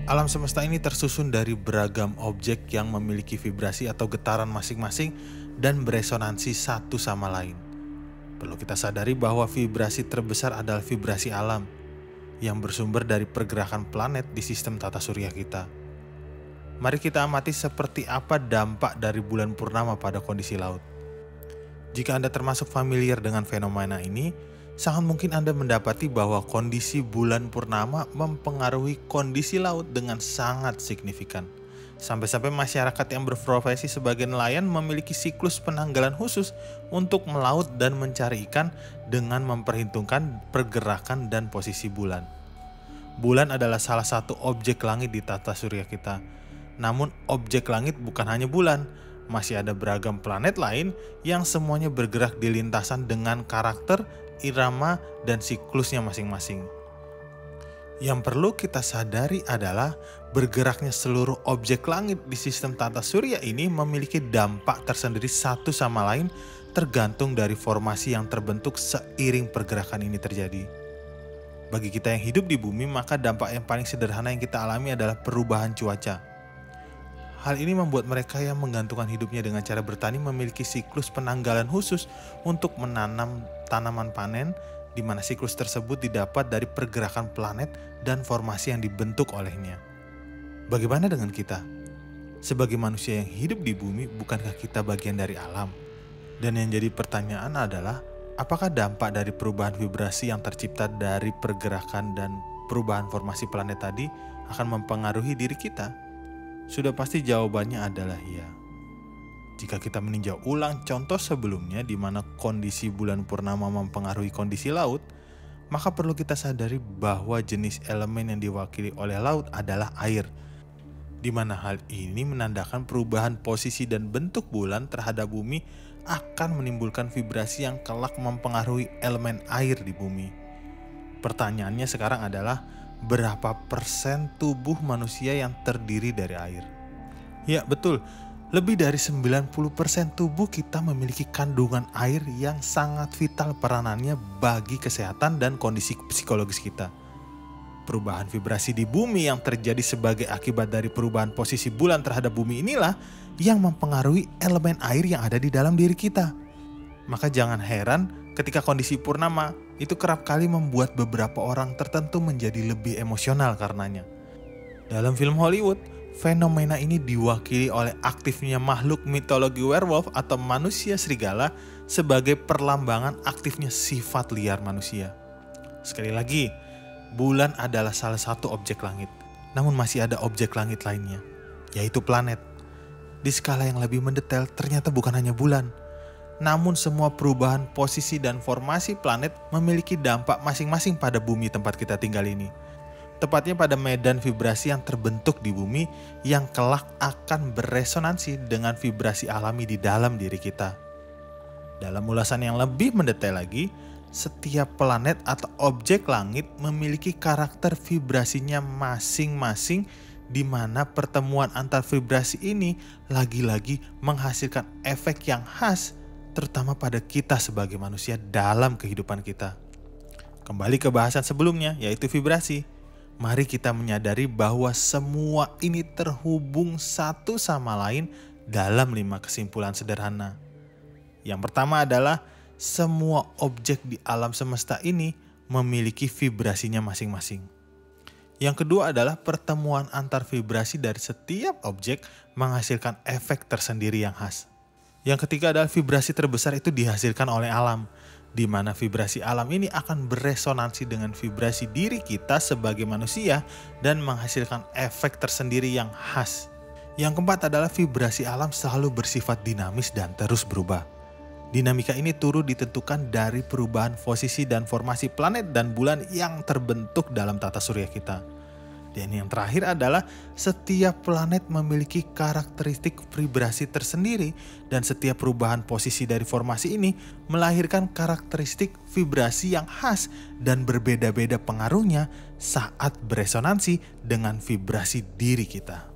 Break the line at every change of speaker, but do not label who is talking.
Alam semesta ini tersusun dari beragam objek yang memiliki vibrasi atau getaran masing-masing dan beresonansi satu sama lain. Perlu kita sadari bahwa vibrasi terbesar adalah vibrasi alam yang bersumber dari pergerakan planet di sistem tata surya kita. Mari kita amati seperti apa dampak dari bulan purnama pada kondisi laut. Jika Anda termasuk familiar dengan fenomena ini, sangat mungkin Anda mendapati bahwa kondisi bulan purnama mempengaruhi kondisi laut dengan sangat signifikan. Sampai-sampai masyarakat yang berprofesi sebagai nelayan memiliki siklus penanggalan khusus untuk melaut dan mencari ikan dengan memperhitungkan pergerakan dan posisi bulan. Bulan adalah salah satu objek langit di tata surya kita. Namun objek langit bukan hanya bulan, masih ada beragam planet lain yang semuanya bergerak di lintasan dengan karakter, irama, dan siklusnya masing-masing. Yang perlu kita sadari adalah bergeraknya seluruh objek langit di sistem tata surya ini memiliki dampak tersendiri satu sama lain tergantung dari formasi yang terbentuk seiring pergerakan ini terjadi. Bagi kita yang hidup di bumi, maka dampak yang paling sederhana yang kita alami adalah perubahan cuaca. Hal ini membuat mereka yang menggantungkan hidupnya dengan cara bertani memiliki siklus penanggalan khusus untuk menanam tanaman panen, di mana siklus tersebut didapat dari pergerakan planet dan formasi yang dibentuk olehnya. Bagaimana dengan kita? Sebagai manusia yang hidup di bumi, bukankah kita bagian dari alam? Dan yang jadi pertanyaan adalah, apakah dampak dari perubahan vibrasi yang tercipta dari pergerakan dan perubahan formasi planet tadi akan mempengaruhi diri kita? Sudah pasti jawabannya adalah ya. Jika kita meninjau ulang contoh sebelumnya di mana kondisi bulan purnama mempengaruhi kondisi laut, maka perlu kita sadari bahwa jenis elemen yang diwakili oleh laut adalah air. Di mana hal ini menandakan perubahan posisi dan bentuk bulan terhadap bumi akan menimbulkan vibrasi yang kelak mempengaruhi elemen air di bumi. Pertanyaannya sekarang adalah, berapa persen tubuh manusia yang terdiri dari air? Ya betul, lebih dari 90% tubuh kita memiliki kandungan air yang sangat vital peranannya bagi kesehatan dan kondisi psikologis kita. Perubahan vibrasi di bumi yang terjadi sebagai akibat dari perubahan posisi bulan terhadap bumi inilah yang mempengaruhi elemen air yang ada di dalam diri kita. Maka jangan heran ketika kondisi purnama itu kerap kali membuat beberapa orang tertentu menjadi lebih emosional karenanya. Dalam film Hollywood, fenomena ini diwakili oleh aktifnya makhluk mitologi werewolf atau manusia serigala sebagai perlambangan aktifnya sifat liar manusia. Sekali lagi, bulan adalah salah satu objek langit. Namun masih ada objek langit lainnya, yaitu planet. Di skala yang lebih mendetail, ternyata bukan hanya bulan, namun semua perubahan posisi dan formasi planet memiliki dampak masing-masing pada bumi tempat kita tinggal ini. Tepatnya pada medan vibrasi yang terbentuk di bumi yang kelak akan beresonansi dengan vibrasi alami di dalam diri kita. Dalam ulasan yang lebih mendetail lagi, setiap planet atau objek langit memiliki karakter vibrasinya masing-masing, di mana pertemuan antar vibrasi ini lagi-lagi menghasilkan efek yang khas terutama pada kita sebagai manusia dalam kehidupan kita. Kembali ke bahasan sebelumnya, yaitu vibrasi. Mari kita menyadari bahwa semua ini terhubung satu sama lain dalam 5 kesimpulan sederhana. Yang pertama adalah semua objek di alam semesta ini memiliki vibrasinya masing-masing. Yang kedua adalah pertemuan antar vibrasi dari setiap objek menghasilkan efek tersendiri yang khas. Yang ketiga adalah vibrasi terbesar itu dihasilkan oleh alam, di mana vibrasi alam ini akan beresonansi dengan vibrasi diri kita sebagai manusia dan menghasilkan efek tersendiri yang khas. Yang keempat adalah vibrasi alam selalu bersifat dinamis dan terus berubah. Dinamika ini turut ditentukan dari perubahan posisi dan formasi planet dan bulan yang terbentuk dalam tata surya kita. Dan yang terakhir adalah setiap planet memiliki karakteristik vibrasi tersendiri dan setiap perubahan posisi dari formasi ini melahirkan karakteristik vibrasi yang khas dan berbeda-beda pengaruhnya saat beresonansi dengan vibrasi diri kita.